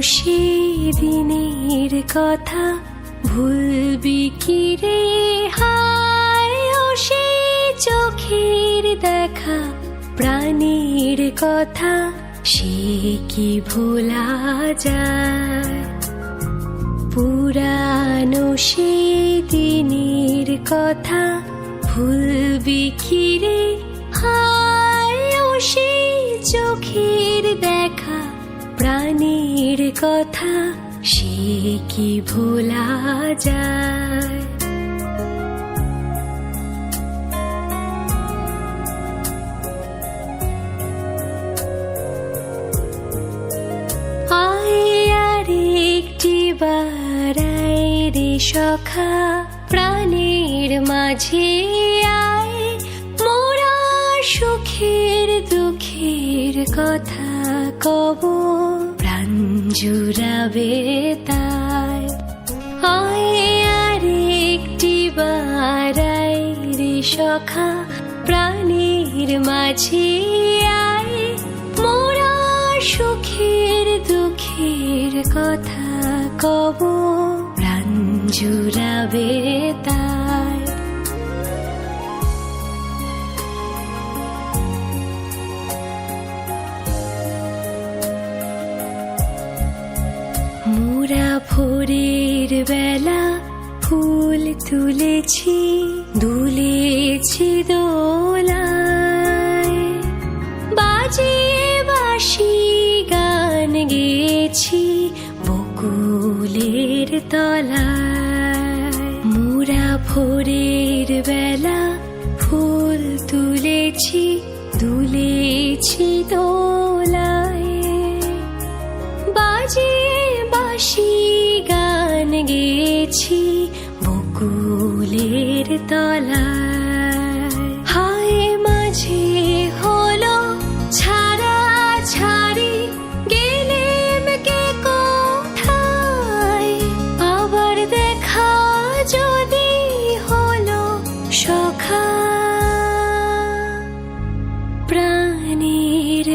সেদিনের কথা ভুলবি কি রে হায় ও সে চোখের দেখা প্রাণীর কথা সে কি ভোলা যায় পুরানো সেদিনের কথা ভুলবি কি রে হায় ও সে চোখের দেখা প্রাণীর কথা সে কি ভোলা যায় আয় আর একটি বার আয় রে সখা প্রাণীর মাঝে আয় মোরা সুখের দুঃখের কথা কব প্রাণ জুড়াবে তাই আয় আর একটি বার আয় রে সখা প্রাণীর মাঝে আয় মোরা সুখের দুঃখের কথা কব প্রাণ জুড়াবে তাই মোরা ভোরের বেলা ফুল তুলেছি দুলেছি দোলায় বাজিয়ে বাঁশি গান গেয়েছি বকুলের তলায় মোরা ভোরের বেলা ফুল তুলেছি দুলেছি দোলায় বাজিয়ে বাঁশি গান গেয়েছি বকুলের তলায় হায় মাঝে হলো ছাড়া ছাড়ি গেলেম কে কোথায় আবার দেখা যদি হলো সখা প্রাণীর